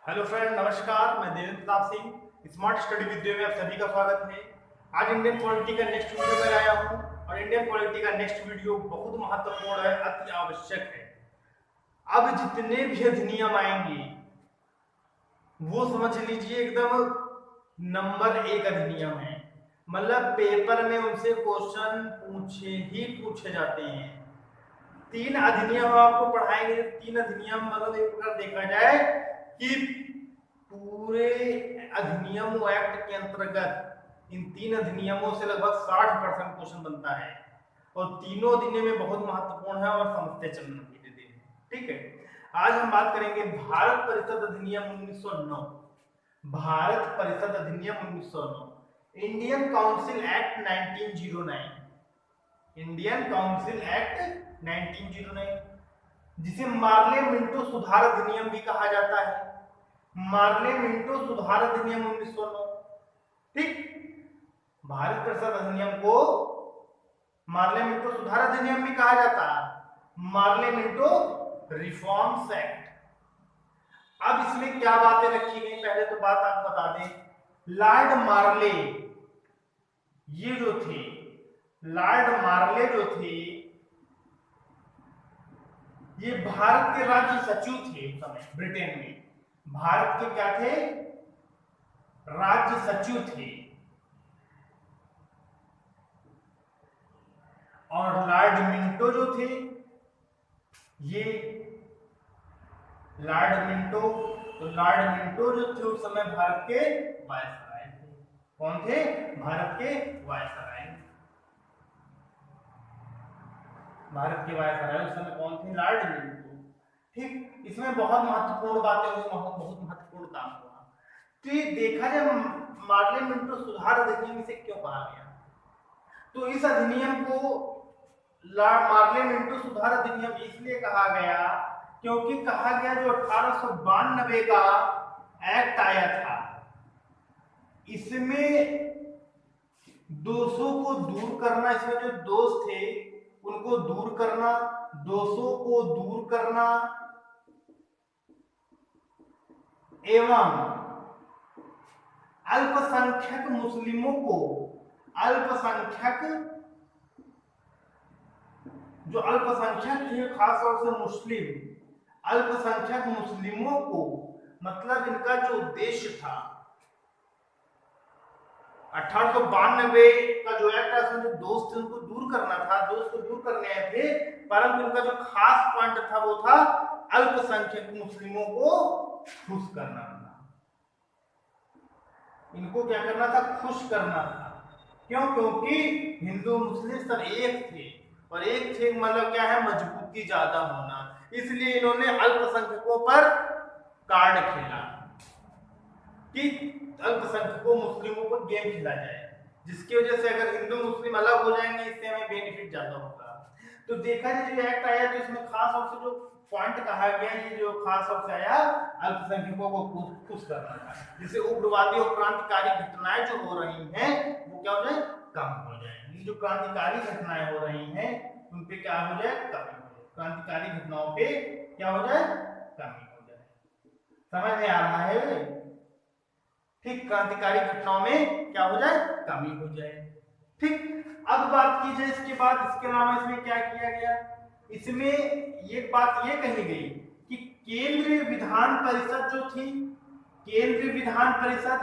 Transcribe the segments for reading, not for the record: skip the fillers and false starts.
Hello friend, नमस्कार। मैं Devendra Pratap Singh smart study video में आप सभी का स्वागत है। आज इंडियन पॉलिटी का नेक्स्ट वीडियो में आया हूँ और इंडियन पॉलिटी का नेक्स्ट वीडियो बहुत महत्वपूर्ण है, अति आवश्यक है। अब जितने भी अधिनियम आएंगे वो समझ लीजिए एकदम नंबर एक अधिनियम है। मतलब पेपर में उनसे क्वेश्चन पूछे जाते हैं। तीन अधिनियम आपको पढ़ाएंगे। तीन अधिनियम मतलब एक प्रकार देखा जाए कि पूरे अधिनियम एक्ट के अंतर्गत इन तीन अधिनियमों से लगभग 60% क्वेश्चन बनता है और तीनों अधिनियम में बहुत महत्वपूर्ण है और समझते चलना धीरे धीरे। ठीक है, आज हम बात करेंगे भारत परिषद अधिनियम 1909। भारत परिषद अधिनियम 1909, Indian council act 1909, Indian council act 1909, जिसे मार्ले मिंटो सुधार अधिनियम भी कहा जाता है। मार्ले मिंटो सुधार अधिनियम 1909। ठीक, भारत परिषद अधिनियम को मार्ले मिंटो सुधार अधिनियम भी कहा जाता है, मार्ले मिंटो रिफॉर्म्स एक्ट। अब इसमें क्या बातें रखी गई, पहले तो बात आप बता दें। लॉर्ड मार्ले ये जो थे, लॉर्ड मार्ले जो थे ये भारत के राज्य सचिव थे उस समय ब्रिटेन में। भारत के क्या थे? राज्य सचिव थे। और लॉर्ड मिंटो जो थे, ये लॉर्ड मिंटो, तो लॉर्ड मिंटो जो थे उस समय भारत के वायसराय थे। कौन थे? भारत के वायसराय। भारत के वायसराय उस समय कौन थे? Lord Minto. ठीक, इसमें बहुत महत्वपूर्ण बातें हुई, बहुत महत्वपूर्ण काम हुआ। तो ये देखा जाए मार्ले मिंटो सुधार अधिनियम इसे क्यों कहा गया, तो इस अधिनियम को मार्ले मिंटो सुधार अधिनियम इसलिए कहा गया क्योंकि कहा गया जो 1892 का एक्ट आया था, इसमें दोषों को दूर करना, इसमें जो दोष थे उनको दूर करना, दोषों को दूर करना एवं अल्पसंख्यक मुस्लिमों को, अल्पसंख्यक जो अल्पसंख्यक थे खास तौर से मुस्लिम, अल्पसंख्यक मुस्लिमों को, मतलब इनका जो उद्देश्य था 1892 का जो एक्ट है उसमें जो दोष थे उनको दूर करना था, दोष को दूर करने आए थे, परंतु उनका जो खास पॉइंट था वो था अल्पसंख्यक मुस्लिमों को खुश करना था। इनको क्या करना था? खुश करना था। क्यों? क्योंकि हिंदू मुस्लिम सब एक थे और एक थे मतलब क्या है, मजबूती ज्यादा होना, इसलिए इन्होंने अल्पसंख्यकों पर कार्ड खेला कि अल्पसंख्यकों मुस्लिमों पर गेम खेला जाए, जिसकी वजह से अगर हिंदू मुस्लिम अलग हो जाएंगे इससे हमें बेनिफिट ज्यादा होगा। तो देखा जाए जो एक्ट आया तो इसमें खास तौर से जो पॉइंट कहा गया, ये जो खास तौर से आया अल्पसंख्यकों को खुश करना था, जिससे उग्रवादी और क्रांतिकारी घटनाएं जो हो रही हैं वो क्या हो जाए? कम हो जाए। जो क्रांतिकारी घटनाएं हो रही हैं उन पे क्या हो जाए? कमी हो जाए। क्रांतिकारी घटनाओं पे क्या हो जाए? कमी हो जाए। समझ में आ रहा है? ठीक, क्रांतिकारी घटनाओं में क्या हो जाए? कमी हो जाए। ठीक, अब बात की जाए इसके बाद, इसके अलावा इसमें क्या किया गया, इसमें एक बात ये कही गई कि केंद्रीय विधान परिषद जो थी, केंद्रीय विधान परिषद,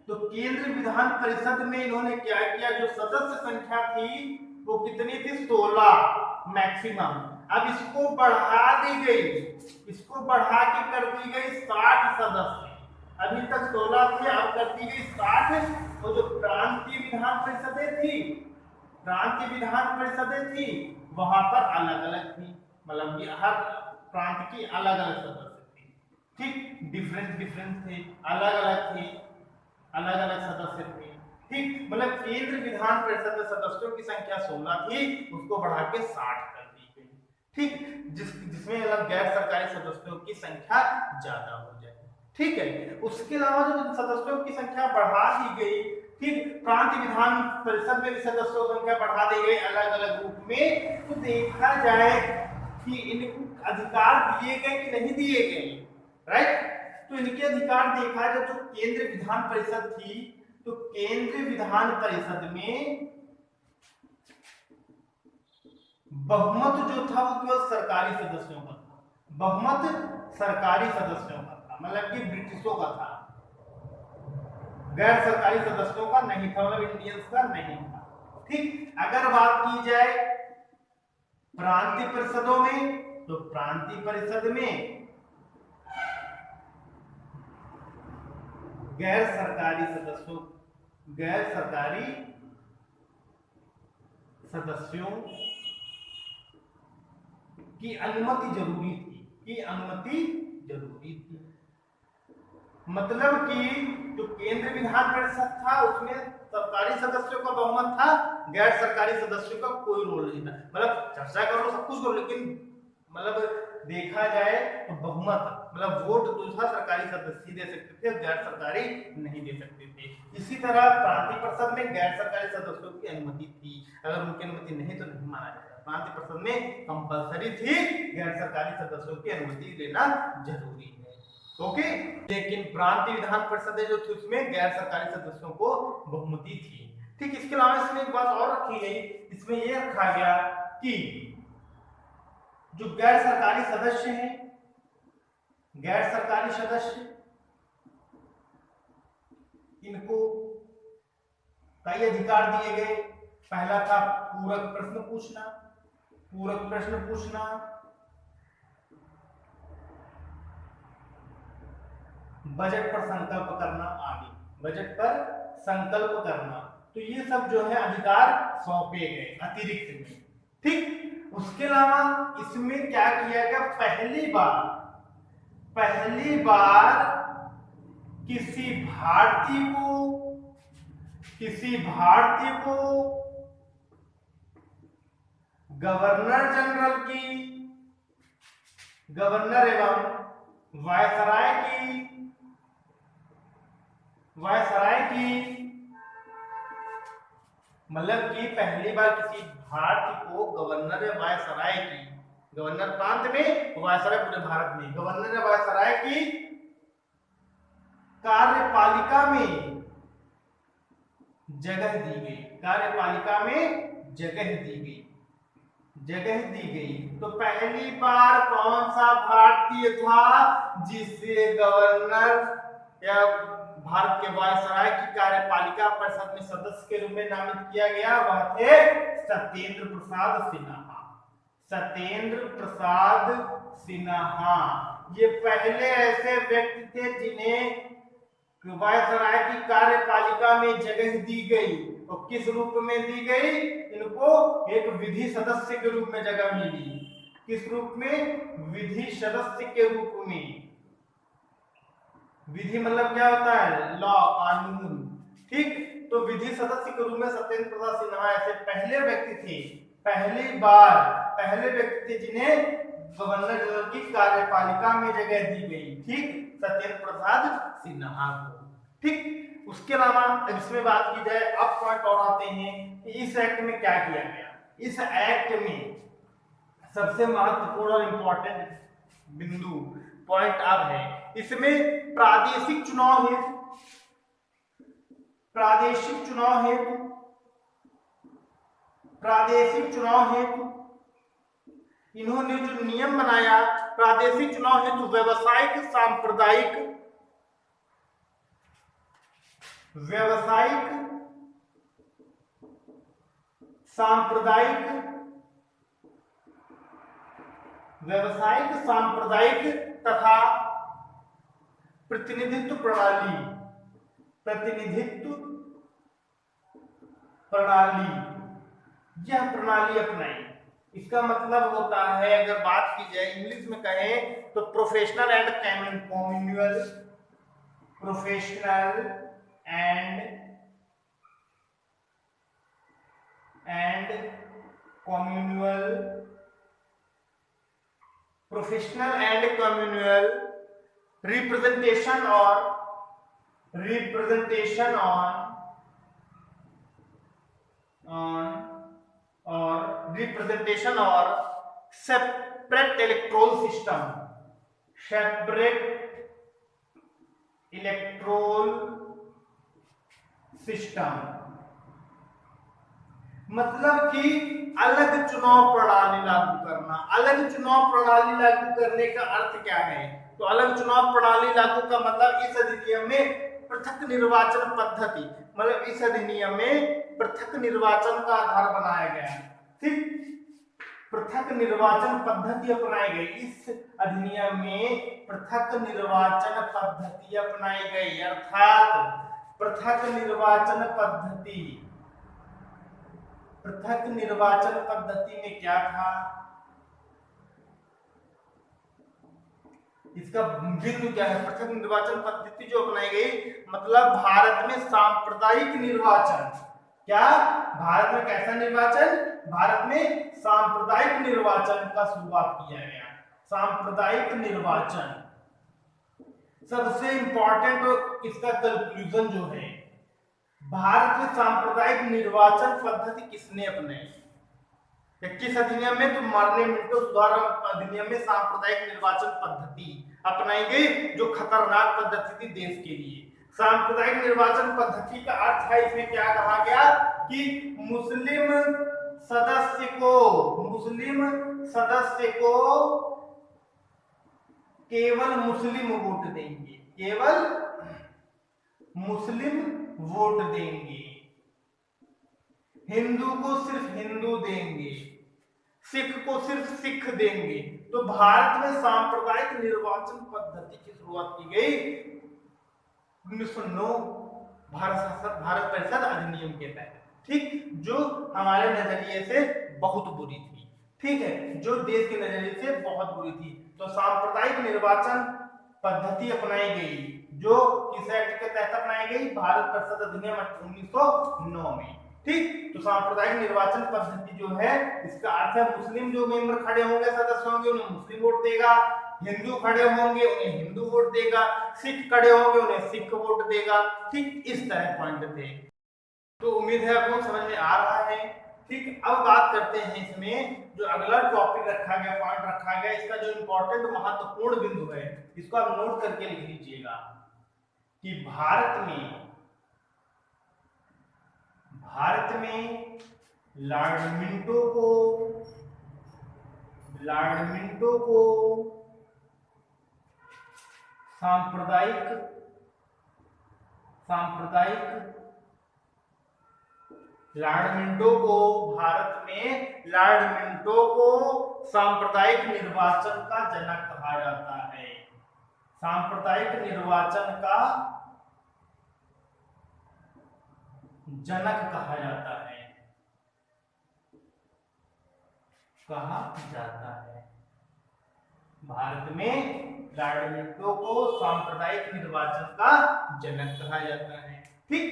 तो केंद्रीय विधान परिषद में इन्होंने क्या किया, जो सदस्य संख्या थी वो कितनी थी? 16 मैक्सिमम। अब इसको बढ़ा दी गई, इसको बढ़ा के कर दी गई 60 सदस्य। अभी तक 16 थे, अब कर दी गई 60। और जो प्रांतीय विधान परिषदें थी, प्रांतीय विधान परिषदें थी वहां पर अलग अलग थी, मतलब कि हर प्रांत की अलग अलग सदस्य थी। ठीक, डिफरेंट डिफरेंट थे, अलग अलग थे, अलग अलग सदस्य थे। ठीक, मतलब केंद्र विधान परिषद में सदस्यों की संख्या 16 थी, उसको बढ़ा के 60 कर दी गई। ठीक, जिसमें अलग गैर सरकारी सदस्यों की संख्या ज्यादा हो जाए। ठीक है, उसके अलावा जो सदस्यों की संख्या बढ़ा दी गई, ठीक, प्रांतीय विधान परिषद में भी सदस्यों की संख्या बढ़ा दी गई अलग अलग रूप में। तो देखा जाए कि इनको अधिकार दिए गए कि नहीं दिए गए, राइट। तो इनके अधिकार देखा जाए तो केंद्रीय विधान परिषद थी, तो केंद्रीय विधान परिषद में बहुमत जो था वो केवल सरकारी सदस्यों का था, बहुमत सरकारी सदस्यों का था, मतलब कि ब्रिटिशों का था, गैर सरकारी सदस्यों का नहीं था, मतलब इंडियंस का नहीं था। ठीक, अगर बात की जाए प्रांतीय परिषदों में, तो प्रांतीय परिषद में गैर सरकारी सदस्यों की अनुमति जरूरी थी, मतलब कि जो केंद्रीय विधान परिषद था उसमें सरकारी सदस्यों का बहुमत था, गैर सरकारी सदस्यों का कोई रोल नहीं था, मतलब चर्चा करो सब कुछ करो, लेकिन मतलब देखा जाए तो बहुमत, मतलब वोट जो था सरकारी सदस्य दे सकते थे, गैर सरकारी नहीं दे सकते थे। इसी तरह प्रांतीय परिषद में गैर सरकारी सदस्यों की अनुमति थी, अगर उनकी अनुमति नहीं तो नहीं माना जाता। प्रांतीय परिषद में कंपलसरी थी, गैर सरकारी सदस्यों की अनुमति लेना जरूरी है। ओके, लेकिन प्रांतीय विधान परिषद जो थी उसमें गैर सरकारी सदस्यों को बहुमति थी। ठीक, इसके अलावा इसमें एक बात और रखी गई, इसमें यह रखा गया कि जो गैर सरकारी सदस्य हैं, गैर सरकारी सदस्य इनको कई अधिकार दिए गए। पहला था पूरक प्रश्न पूछना, बजट पर संकल्प करना, तो ये सब जो है अधिकार सौंपे गए अतिरिक्त में। ठीक, उसके अलावा इसमें क्या किया गया, पहली बार किसी भारतीय को गवर्नर एवं वायसराय की मतलब कि पहली बार किसी भारतीय को गवर्नर या वायसराय की, गवर्नर प्रांत में, वायसराय पूरे भारत में, गवर्नर या वायसराय की कार्यपालिका में जगह दी गई। तो पहली बार कौन सा भारतीय था जिसे गवर्नर या भारत के वायसराय की कार्यपालिका परिषद में सदस्य के रूप में नामित किया गया, वह थे सत्येंद्र प्रसाद सिन्हा। ये पहले ऐसे व्यक्ति थे जिन्हें वायसराय की कार्यपालिका में जगह दी गई, और किस रूप में दी गई, इनको एक विधि सदस्य के रूप में जगह मिली। किस रूप में, विधि सदस्य के रूप में। विधि मतलब क्या होता है, लॉ, कानून। ठीक, तो विधि सदस्य के रूप में सत्येंद्र प्रसाद सिन्हा ऐसे पहले व्यक्ति थे जिन्हें गवर्नर जनरल की कार्यपालिका में जगह दी गई। ठीक, सत्येंद्र प्रसाद सिन्हा को। ठीक, उसके अलावा इसमें बात की जाए, अब पॉइंट और आते हैं कि इस एक्ट में क्या किया गया। इस एक्ट में सबसे महत्वपूर्ण और इंपॉर्टेंट बिंदु पॉइंट अब है, इसमें प्रादेशिक चुनाव हेतु इन्होंने जो नियम बनाया, प्रादेशिक चुनाव हेतु व्यावसायिक सांप्रदायिक तथा प्रतिनिधित्व प्रणाली यह प्रणाली अपनाई। इसका मतलब होता है, अगर बात की जाए इंग्लिश में कहें तो प्रोफेशनल एंड कम्युनल रिप्रेजेंटेशन और separate electoral system separate electoral system, मतलब कि अलग चुनाव प्रणाली लागू करना। अलग चुनाव प्रणाली लागू करने का अर्थ क्या है? तो अलग चुनाव प्रणाली लागू का मतलब इस अधिनियम में पृथक निर्वाचन पद्धति, मतलब इस अधिनियम में पृथक निर्वाचन का आधार बनाया गया। ठीक, पृथक निर्वाचन पद्धति अपनाई गई। इस अधिनियम में पृथक निर्वाचन पद्धति अपनाई गई, अर्थात पृथक निर्वाचन पद्धति, पृथक निर्वाचन पद्धति में क्या था? इसका बिंदु क्या है? पृथक निर्वाचन पद्धति जो अपनाई गई, मतलब भारत में सांप्रदायिक निर्वाचन। क्या भारत में कैसा निर्वाचन? भारत में सांप्रदायिक निर्वाचन का शुरुआत किया गया। सांप्रदायिक निर्वाचन सबसे इंपॉर्टेंट इसका कंक्लूजन जो है, भारत में सांप्रदायिक निर्वाचन पद्धति किसने अपनाई? 21 अधिनियम में तो मार्ले मिंटो सुधार अधिनियम में सांप्रदायिक निर्वाचन पद्धति अपनाई गई, जो खतरनाक पद्धति थी देश के लिए। सांप्रदायिक निर्वाचन पद्धति का अर्थ है, इसमें क्या कहा गया कि मुस्लिम सदस्य को केवल मुस्लिम वोट देंगे, केवल मुस्लिम वोट देंगे, हिंदू को सिर्फ हिंदू देंगे, सिख को सिर्फ सिख देंगे। तो भारत में सांप्रदायिक निर्वाचन पद्धति की शुरुआत की गई 1909 भारत परिषद अधिनियम के तहत। ठीक, जो हमारे नजरिए से बहुत बुरी थी। ठीक है, जो देश के नजरिए से बहुत बुरी थी। तो सांप्रदायिक निर्वाचन पद्धति अपनाई गई, जो किस एक्ट के तहत अपनाई गई? भारत परिषद अधिनियम 1909 में। ठीक, तो सांप्रदायिक निर्वाचन पद्धति जो है, इसका अर्थ है मुस्लिम जो मेंबर खड़े होंगे, सदस्य होंगे, उन्हें मुस्लिम वोट देगा, हिंदू खड़े होंगे उन्हें हिंदू वोट देगा, सिख खड़े होंगे उन्हें सिख वोट देगा। ठीक, इस तरह पॉइंट थे। तो उम्मीद है आपको समझ में आ रहा है। ठीक, अब बात करते हैं इसमें जो अगला टॉपिक रखा गया, पॉइंट रखा गया, इसका जो इंपॉर्टेंट महत्वपूर्ण बिंदु है, इसको आप नोट करके लिख लीजिएगा कि भारत में लॉर्ड मिंटो को सांप्रदायिक लॉर्ड मिंटो को सांप्रदायिक निर्वाचन का जनक कहा जाता है। सांप्रदायिक निर्वाचन का जनक कहा जाता है, भारत में लॉर्ड मिंटो को सांप्रदायिक निर्वाचन का जनक कहा जाता है। ठीक,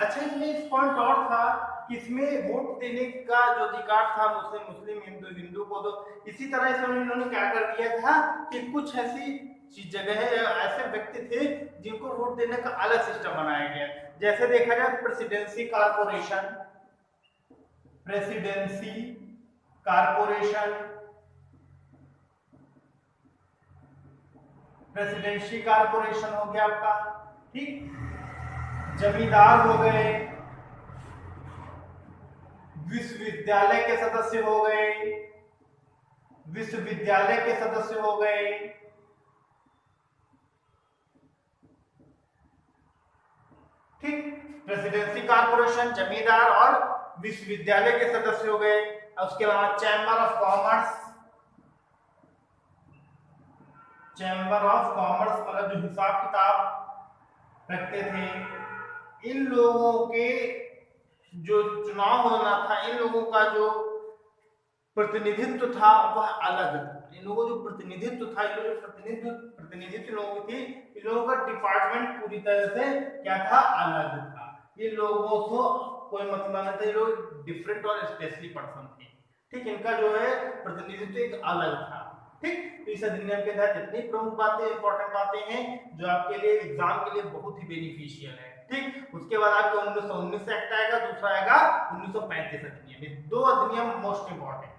अच्छा, इसमें इस पॉइंट और था कि इसमें वोट देने का जो अधिकार था मुस्लिम हिंदू को, तो इसी तरह से उन्होंने क्या कर दिया था कि कुछ ऐसी जगह ऐसे व्यक्ति थे जिनको वोट देने का अलग सिस्टम बनाया गया। जैसे देखा जाए प्रेसिडेंसी कारपोरेशन हो गया आपका। ठीक, जमींदार हो गए, विश्वविद्यालय के सदस्य हो गए, ठीक, प्रेसिडेंसी कारपोरेशन, जमींदार और विश्वविद्यालय के सदस्य हो गए। उसके अलावा चैम्बर ऑफ कॉमर्स मतलब जो हिसाब किताब रखते थे, इन लोगों के जो चुनाव होना था, इन लोगों का जो प्रतिनिधित्व था वह अलग था। इन लोगों जो प्रतिनिधित्व था, प्रतिनिधित्व लोगों की, इन लोगों का डिपार्टमेंट पूरी तरह से क्या था? अलग था। ये लोगों को कोई मतलब नहीं था, ये लोग डिफरेंट और स्पेशली पर्सन थे। ठीक, इनका जो है प्रतिनिधित्व एक अलग था। ठीक, तो इस अधिनियम के तहत इतनी प्रमुख बातें, इंपॉर्टेंट बातें हैं जो आपके लिए एग्जाम के लिए बहुत ही बेनिफिशियल है। ठीक, उसके बाद आपका 1919 से एक्ट आएगा, दूसरा आएगा 1935 अधिनियम। दो अधिनियम मोस्ट इंपॉर्टेंट,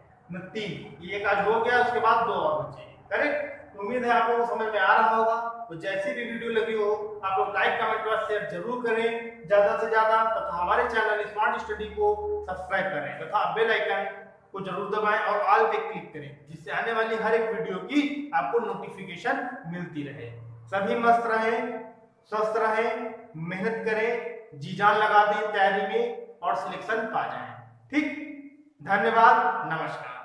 3, एक आज हो गया, उसके बाद 2 और बचे। करेक्ट। उम्मीद है आप लोगों को समझ में आ रहा होगा। तो जैसी भी वीडियो लगी हो आप लोग लाइक कमेंट और शेयर जरूर करें ज्यादा से ज्यादा, तथा हमारे चैनल स्मार्ट स्टडी को सब्सक्राइब करें तथा बेल आइकन को जरूर दबाएं और ऑल पे क्लिक करें, जिससे आने वाली हर एक वीडियो की आपको नोटिफिकेशन मिलती रहे। सभी मस्त रहें, स्वस्थ रहें, मेहनत करें, जी जान लगा दें तैयारी में और सिलेक्शन पा जाएं। ठीक, धन्यवाद, नमस्कार।